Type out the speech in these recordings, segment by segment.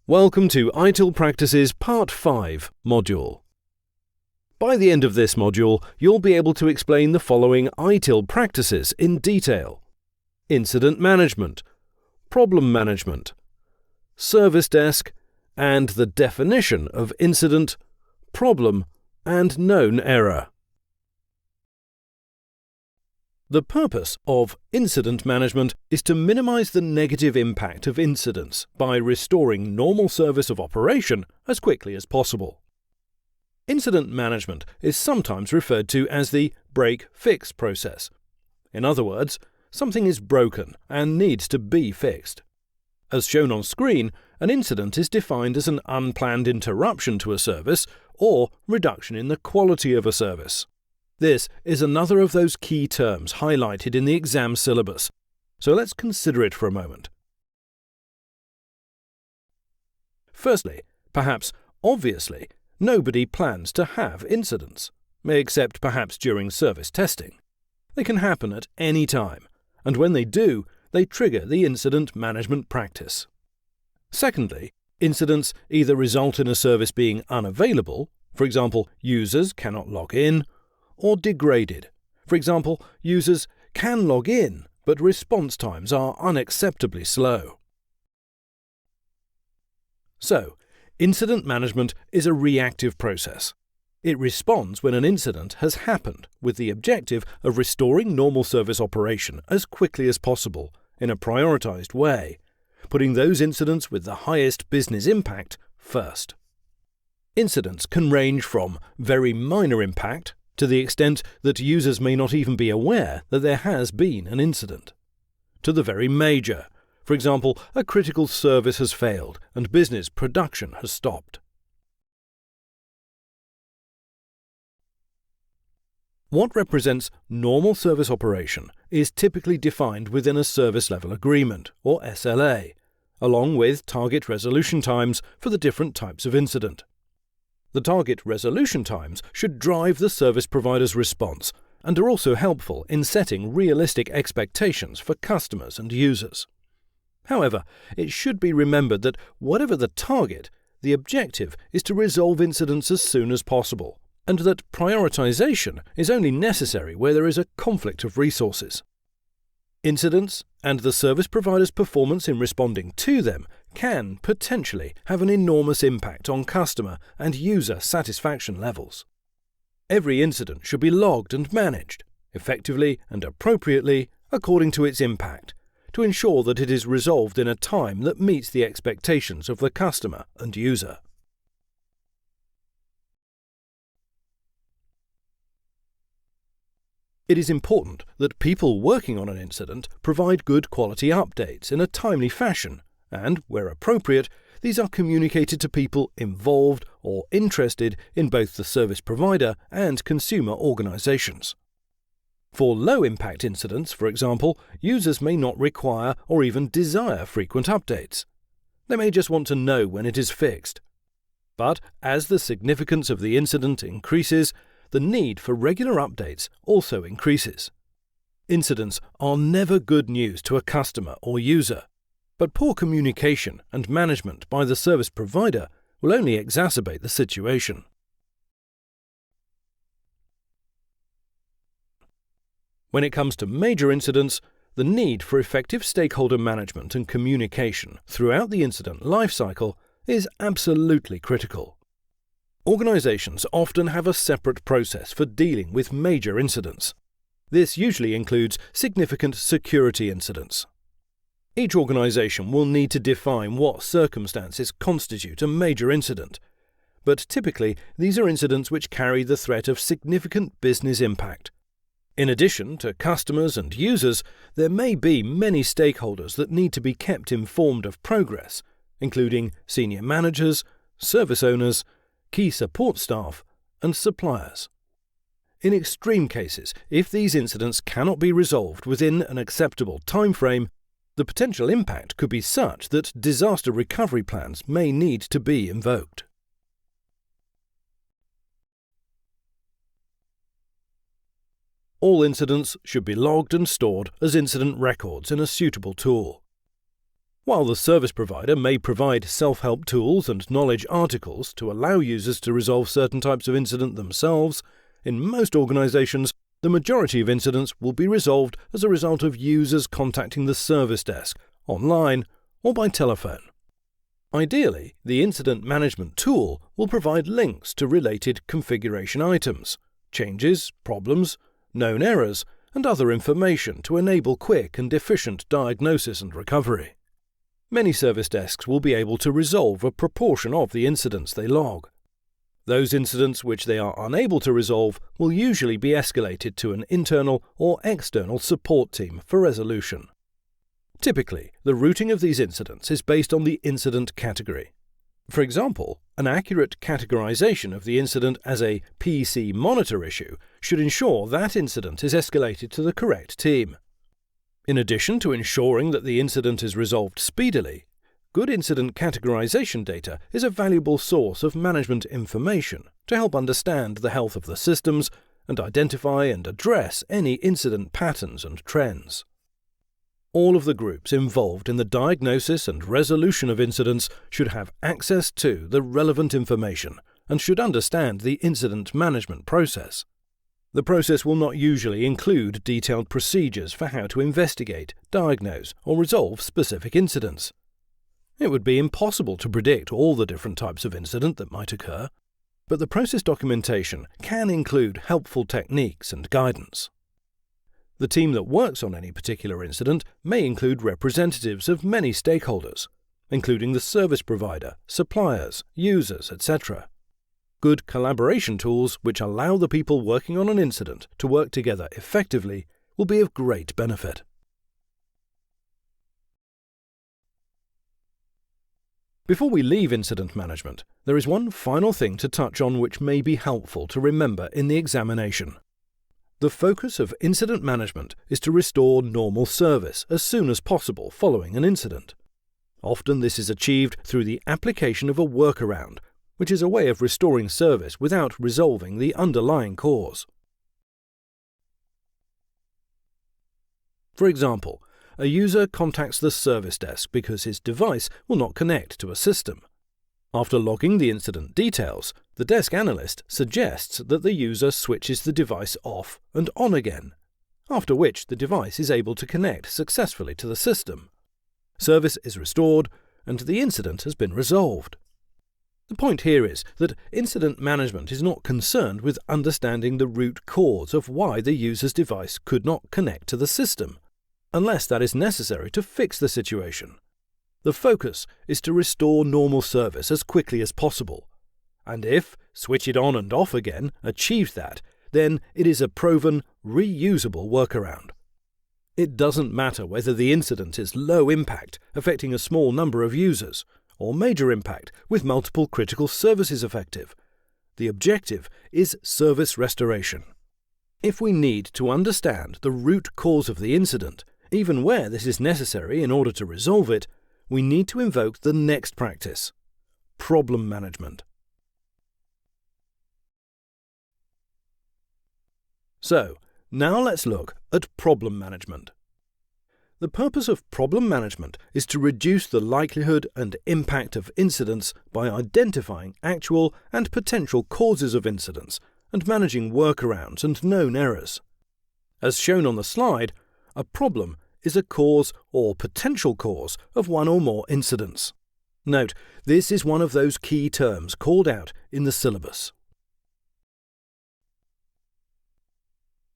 Welcome to ITIL Practices Part 5 module. By the end of this module, you'll be able to explain the following ITIL practices in detail: incident management, problem management, service desk, and the definition of incident, problem, and known error. The purpose of incident management is to minimize the negative impact of incidents by restoring normal service of operation as quickly as possible. Incident management is sometimes referred to as the break-fix process. In other words, something is broken and needs to be fixed. As shown on screen, an incident is defined as an unplanned interruption to a service or reduction in the quality of a service. This is another of those key terms highlighted in the exam syllabus, so let's consider it for a moment. Firstly, perhaps obviously, nobody plans to have incidents, except perhaps during service testing. They can happen at any time, and when they do, they trigger the incident management practice. Secondly, incidents either result in a service being unavailable, for example, users cannot log in, or degraded. For example, users can log in, but response times are unacceptably slow. So, incident management is a reactive process. It responds when an incident has happened with the objective of restoring normal service operation as quickly as possible in a prioritized way, putting those incidents with the highest business impact first. Incidents can range from very minor impact to the extent that users may not even be aware that there has been an incident, to the very major. For example, a critical service has failed and business production has stopped. What represents normal service operation is typically defined within a service level agreement, or SLA, along with target resolution times for the different types of incident. The target resolution times should drive the service provider's response and are also helpful in setting realistic expectations for customers and users. However, it should be remembered that whatever the target, the objective is to resolve incidents as soon as possible, and that prioritization is only necessary where there is a conflict of resources. Incidents and the service provider's performance in responding to them can potentially have an enormous impact on customer and user satisfaction levels. Every incident should be logged and managed, effectively and appropriately according to its impact, to ensure that it is resolved in a time that meets the expectations of the customer and user. It is important that people working on an incident provide good quality updates in a timely fashion, and, where appropriate, these are communicated to people involved or interested in both the service provider and consumer organizations. For low-impact incidents, for example, users may not require or even desire frequent updates. They may just want to know when it is fixed. But as the significance of the incident increases, the need for regular updates also increases. Incidents are never good news to a customer or user, but poor communication and management by the service provider will only exacerbate the situation. When it comes to major incidents, the need for effective stakeholder management and communication throughout the incident lifecycle is absolutely critical. Organizations often have a separate process for dealing with major incidents. This usually includes significant security incidents. Each organization will need to define what circumstances constitute a major incident, but typically these are incidents which carry the threat of significant business impact. In addition to customers and users, there may be many stakeholders that need to be kept informed of progress, including senior managers, service owners, key support staff, and suppliers. In extreme cases, if these incidents cannot be resolved within an acceptable time frame, the potential impact could be such that disaster recovery plans may need to be invoked. All incidents should be logged and stored as incident records in a suitable tool. While the service provider may provide self-help tools and knowledge articles to allow users to resolve certain types of incident themselves, in most organizations, the majority of incidents will be resolved as a result of users contacting the service desk, online, or by telephone. Ideally, the incident management tool will provide links to related configuration items, changes, problems, known errors, and other information to enable quick and efficient diagnosis and recovery. Many service desks will be able to resolve a proportion of the incidents they log. Those incidents which they are unable to resolve will usually be escalated to an internal or external support team for resolution. Typically, the routing of these incidents is based on the incident category. For example, an accurate categorization of the incident as a PC monitor issue should ensure that incident is escalated to the correct team. In addition to ensuring that the incident is resolved speedily, good incident categorization data is a valuable source of management information to help understand the health of the systems and identify and address any incident patterns and trends. All of the groups involved in the diagnosis and resolution of incidents should have access to the relevant information and should understand the incident management process. The process will not usually include detailed procedures for how to investigate, diagnose, or resolve specific incidents. It would be impossible to predict all the different types of incident that might occur, but the process documentation can include helpful techniques and guidance. The team that works on any particular incident may include representatives of many stakeholders, including the service provider, suppliers, users, etc. Good collaboration tools which allow the people working on an incident to work together effectively will be of great benefit. Before we leave incident management, there is one final thing to touch on which may be helpful to remember in the examination. The focus of incident management is to restore normal service as soon as possible following an incident. Often this is achieved through the application of a workaround, which is a way of restoring service without resolving the underlying cause. For example, a user contacts the service desk because his device will not connect to a system. After logging the incident details, the desk analyst suggests that the user switches the device off and on again, after which the device is able to connect successfully to the system. Service is restored, and the incident has been resolved. The point here is that incident management is not concerned with understanding the root cause of why the user's device could not connect to the system, unless that is necessary to fix the situation. The focus is to restore normal service as quickly as possible, and if switch it on and off again achieves that, then it is a proven, reusable workaround. It doesn't matter whether the incident is low impact, affecting a small number of users, or major impact with multiple critical services affected. The objective is service restoration. If we need to understand the root cause of the incident, even where this is necessary in order to resolve it, we need to invoke the next practice: problem management. So, now let's look at problem management. The purpose of problem management is to reduce the likelihood and impact of incidents by identifying actual and potential causes of incidents and managing workarounds and known errors. As shown on the slide, a problem is a cause or potential cause of one or more incidents. Note, this is one of those key terms called out in the syllabus.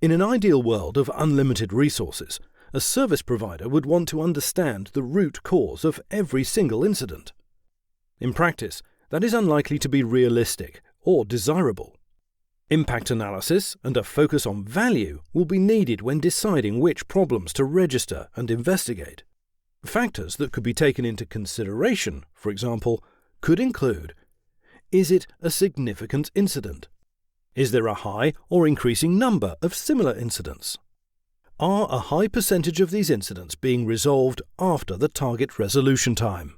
In an ideal world of unlimited resources, a service provider would want to understand the root cause of every single incident. In practice, that is unlikely to be realistic or desirable. Impact analysis and a focus on value will be needed when deciding which problems to register and investigate. Factors that could be taken into consideration, for example, could include: is it a significant incident? Is there a high or increasing number of similar incidents? Are a high percentage of these incidents being resolved after the target resolution time?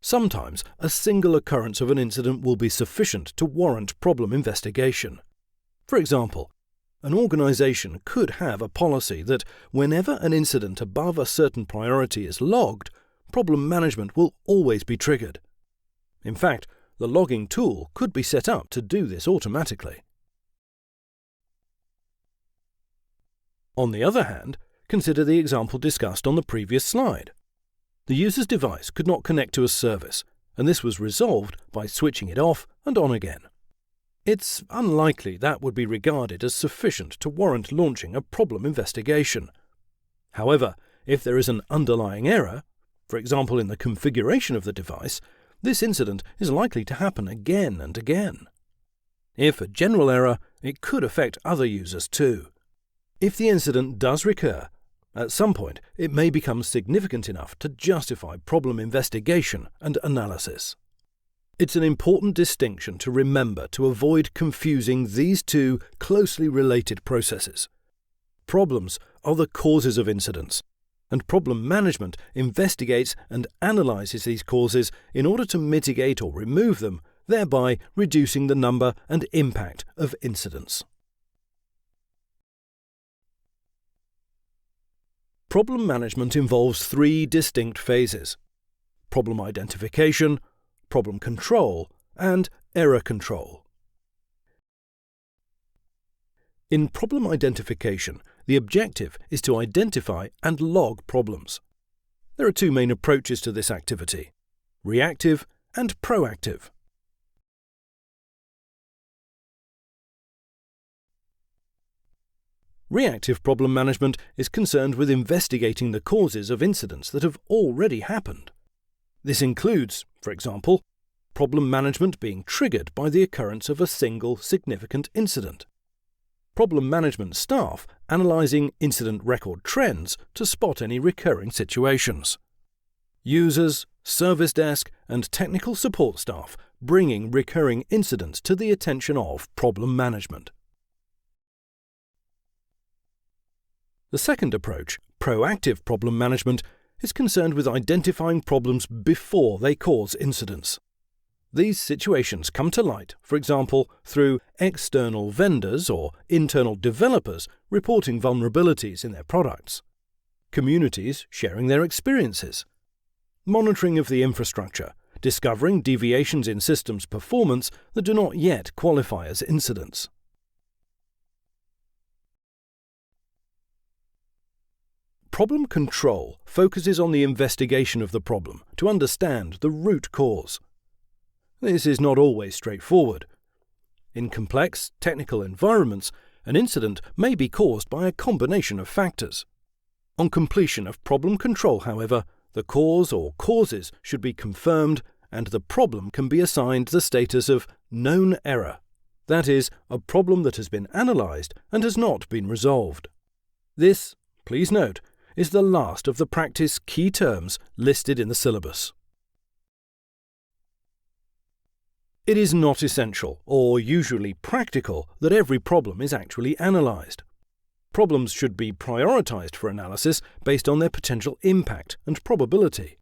Sometimes a single occurrence of an incident will be sufficient to warrant problem investigation. For example, an organization could have a policy that whenever an incident above a certain priority is logged, problem management will always be triggered. In fact, the logging tool could be set up to do this automatically. On the other hand, consider the example discussed on the previous slide. The user's device could not connect to a service, and this was resolved by switching it off and on again. It's unlikely that would be regarded as sufficient to warrant launching a problem investigation. However, if there is an underlying error, for example in the configuration of the device, this incident is likely to happen again and again. If a general error, it could affect other users too. If the incident does recur, at some point it may become significant enough to justify problem investigation and analysis. It's an important distinction to remember to avoid confusing these two closely related processes. Problems are the causes of incidents, and problem management investigates and analyzes these causes in order to mitigate or remove them, thereby reducing the number and impact of incidents. Problem management involves three distinct phases: problem identification, problem control, and error control. In problem identification, the objective is to identify and log problems. There are two main approaches to this activity: reactive and proactive. Reactive problem management is concerned with investigating the causes of incidents that have already happened. This includes, for example, problem management being triggered by the occurrence of a single significant incident. Problem management staff analysing incident record trends to spot any recurring situations. Users, service desk, and technical support staff bringing recurring incidents to the attention of problem management. The second approach, proactive problem management, is concerned with identifying problems before they cause incidents. These situations come to light, for example, through external vendors or internal developers reporting vulnerabilities in their products, communities sharing their experiences, monitoring of the infrastructure, discovering deviations in systems performance that do not yet qualify as incidents. Problem control focuses on the investigation of the problem to understand the root cause. This is not always straightforward. In complex, technical environments, an incident may be caused by a combination of factors. On completion of problem control, however, the cause or causes should be confirmed and the problem can be assigned the status of known error, that is, a problem that has been analysed and has not been resolved. This, please note, is the last of the practice key terms listed in the syllabus. It is not essential or usually practical that every problem is actually analysed. Problems should be prioritised for analysis based on their potential impact and probability.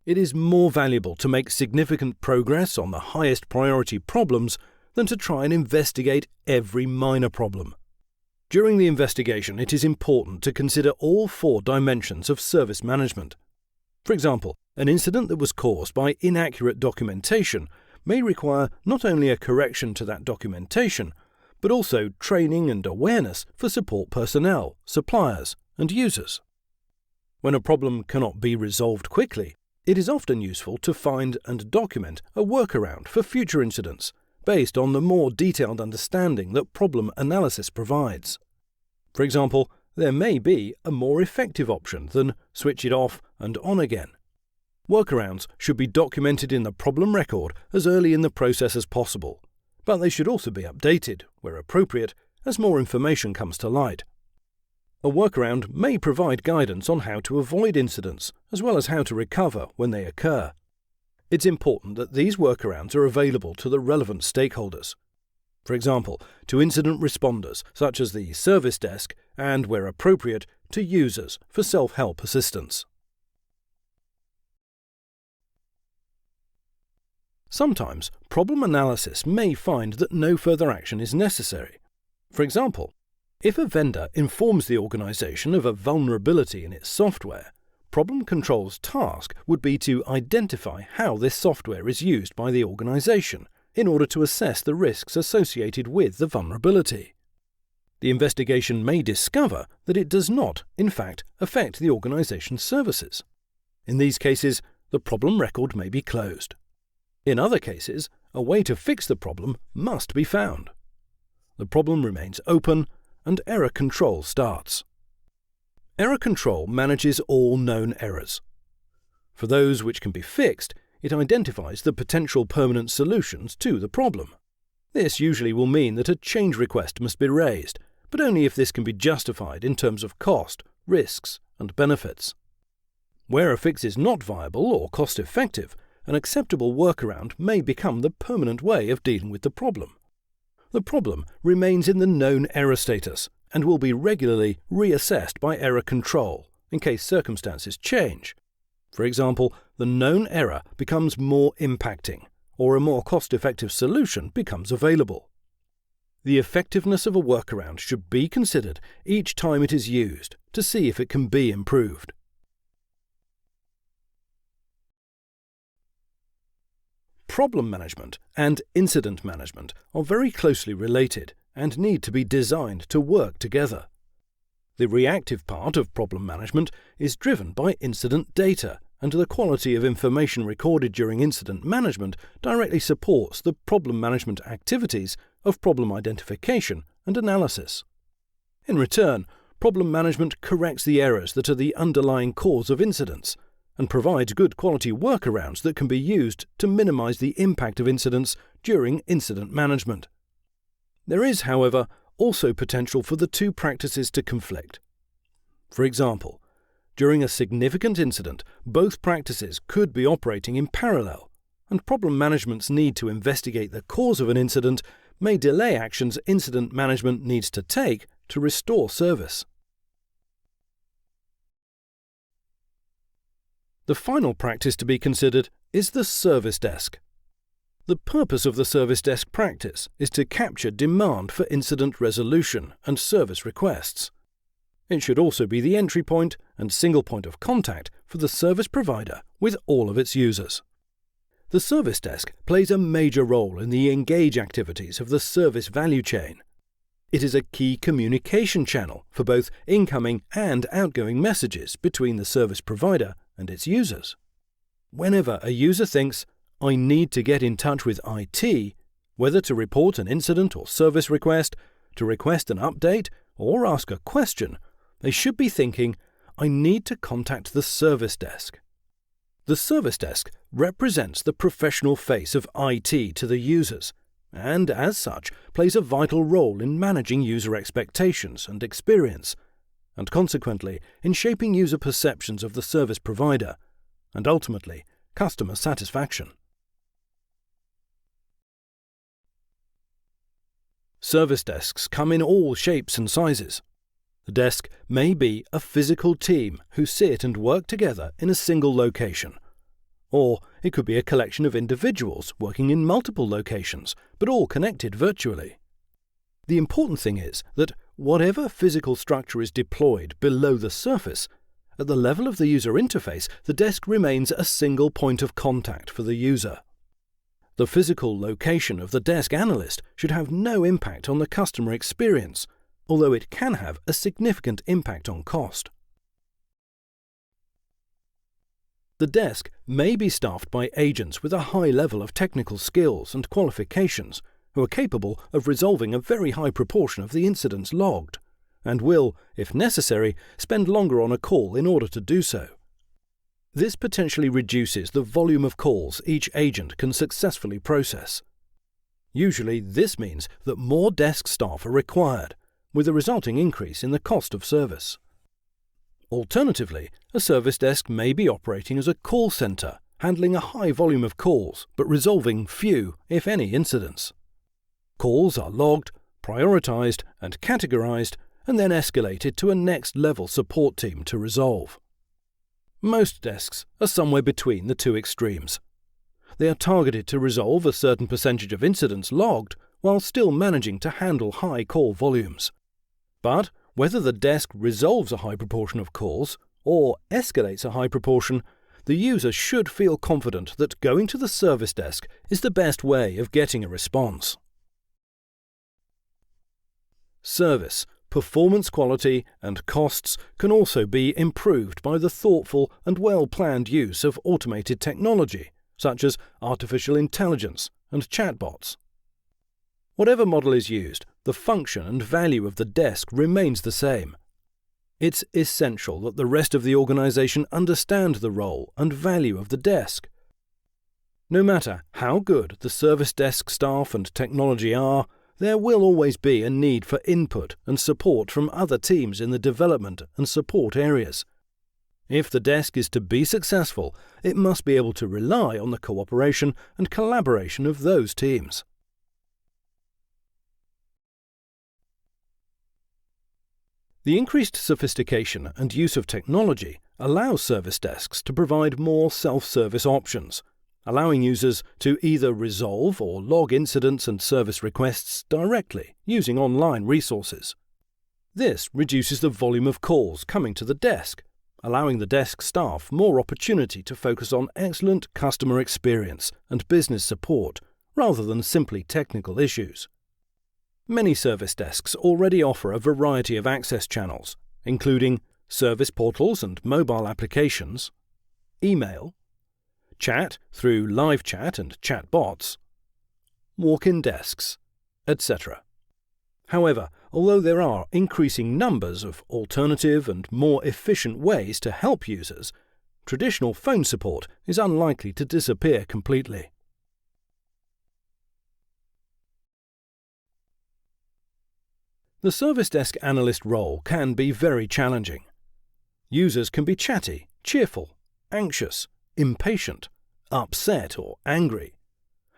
It is more valuable to make significant progress on the highest priority problems than to try and investigate every minor problem. During the investigation, it is important to consider all four dimensions of service management. For example, an incident that was caused by inaccurate documentation may require not only a correction to that documentation, but also training and awareness for support personnel, suppliers, and users. When a problem cannot be resolved quickly, it is often useful to find and document a workaround for future incidents, based on the more detailed understanding that problem analysis provides. For example, there may be a more effective option than switch it off and on again. Workarounds should be documented in the problem record as early in the process as possible, but they should also be updated, where appropriate, as more information comes to light. A workaround may provide guidance on how to avoid incidents, as well as how to recover when they occur. It's important that these workarounds are available to the relevant stakeholders. For example, to incident responders, such as the service desk, and, where appropriate, to users for self-help assistance. Sometimes, problem analysis may find that no further action is necessary. For example, if a vendor informs the organization of a vulnerability in its software, Problem Control's task would be to identify how this software is used by the organization in order to assess the risks associated with the vulnerability. The investigation may discover that it does not, in fact, affect the organization's services. In these cases, the problem record may be closed. In other cases, a way to fix the problem must be found. The problem remains open, and error control starts. Error control manages all known errors. For those which can be fixed, it identifies the potential permanent solutions to the problem. This usually will mean that a change request must be raised, but only if this can be justified in terms of cost, risks, and benefits. Where a fix is not viable or cost-effective, an acceptable workaround may become the permanent way of dealing with the problem. The problem remains in the known error status and will be regularly reassessed by error control in case circumstances change. For example, the known error becomes more impacting, or a more cost-effective solution becomes available. The effectiveness of a workaround should be considered each time it is used to see if it can be improved. Problem management and incident management are very closely related and need to be designed to work together. The reactive part of problem management is driven by incident data, and the quality of information recorded during incident management directly supports the problem management activities of problem identification and analysis. In return, problem management corrects the errors that are the underlying cause of incidents and provides good quality workarounds that can be used to minimize the impact of incidents during incident management. There is, however, also potential for the two practices to conflict. For example, during a significant incident, both practices could be operating in parallel, and problem management's need to investigate the cause of an incident may delay actions incident management needs to take to restore service. The final practice to be considered is the service desk. The purpose of the service desk practice is to capture demand for incident resolution and service requests. It should also be the entry point and single point of contact for the service provider with all of its users. The service desk plays a major role in the engage activities of the service value chain. It is a key communication channel for both incoming and outgoing messages between the service provider and its users. Whenever a user thinks, "I need to get in touch with IT," whether to report an incident or service request, to request an update, or ask a question, they should be thinking, "I need to contact the service desk." The service desk represents the professional face of IT to the users, and as such plays a vital role in managing user expectations and experience, and consequently in shaping user perceptions of the service provider, and ultimately customer satisfaction. Service desks come in all shapes and sizes. The desk may be a physical team who sit and work together in a single location, or it could be a collection of individuals working in multiple locations, but all connected virtually. The important thing is that whatever physical structure is deployed below the surface, at the level of the user interface, the desk remains a single point of contact for the user. The physical location of the desk analyst should have no impact on the customer experience, although it can have a significant impact on cost. The desk may be staffed by agents with a high level of technical skills and qualifications who are capable of resolving a very high proportion of the incidents logged, and will, if necessary, spend longer on a call in order to do so. This potentially reduces the volume of calls each agent can successfully process. Usually this means that more desk staff are required, with a resulting increase in the cost of service. Alternatively, a service desk may be operating as a call center, handling a high volume of calls but resolving few, if any, incidents. Calls are logged, prioritized and categorized, and then escalated to a next-level support team to resolve. Most desks are somewhere between the two extremes. They are targeted to resolve a certain percentage of incidents logged while still managing to handle high call volumes. But whether the desk resolves a high proportion of calls or escalates a high proportion, the user should feel confident that going to the service desk is the best way of getting a response. Service, performance quality, and costs can also be improved by the thoughtful and well-planned use of automated technology, such as artificial intelligence and chatbots. Whatever model is used, the function and value of the desk remains the same. It's essential that the rest of the organization understand the role and value of the desk. No matter how good the service desk staff and technology are, there will always be a need for input and support from other teams in the development and support areas. If the desk is to be successful, it must be able to rely on the cooperation and collaboration of those teams. The increased sophistication and use of technology allows service desks to provide more self-service options, allowing users to either resolve or log incidents and service requests directly using online resources. This reduces the volume of calls coming to the desk, allowing the desk staff more opportunity to focus on excellent customer experience and business support rather than simply technical issues. Many service desks already offer a variety of access channels, including service portals and mobile applications, email, chat through live chat and chat bots, walk-in desks, etc. However, although there are increasing numbers of alternative and more efficient ways to help users, traditional phone support is unlikely to disappear completely. The service desk analyst role can be very challenging. Users can be chatty, cheerful, anxious, impatient, upset or angry,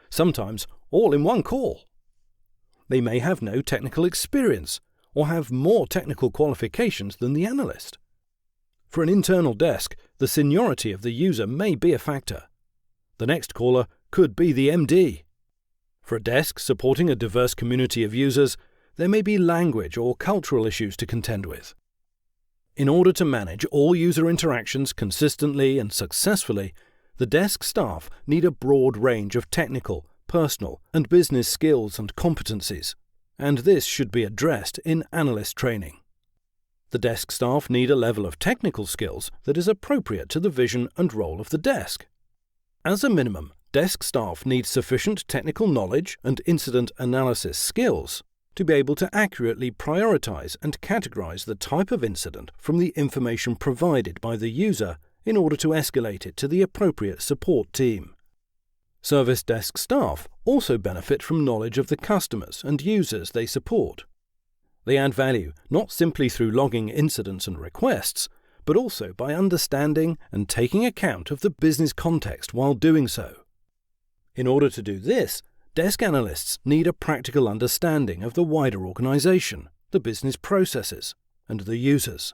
sometimes all in one call. They may have no technical experience or have more technical qualifications than the analyst. For an internal desk, the seniority of the user may be a factor. The next caller could be the MD. For a desk supporting a diverse community of users, there may be language or cultural issues to contend with. In order to manage all user interactions consistently and successfully, the desk staff need a broad range of technical, personal, and business skills and competencies, and this should be addressed in analyst training. The desk staff need a level of technical skills that is appropriate to the vision and role of the desk. As a minimum, desk staff need sufficient technical knowledge and incident analysis skills to be able to accurately prioritize and categorize the type of incident from the information provided by the user in order to escalate it to the appropriate support team. Service desk staff also benefit from knowledge of the customers and users they support. They add value not simply through logging incidents and requests, but also by understanding and taking account of the business context while doing so. In order to do this, desk analysts need a practical understanding of the wider organization, the business processes, and the users.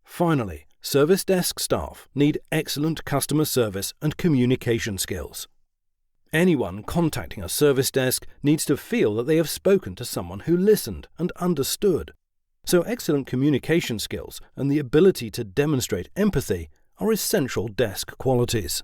Finally, service desk staff need excellent customer service and communication skills. Anyone contacting a service desk needs to feel that they have spoken to someone who listened and understood. So excellent communication skills and the ability to demonstrate empathy are essential desk qualities.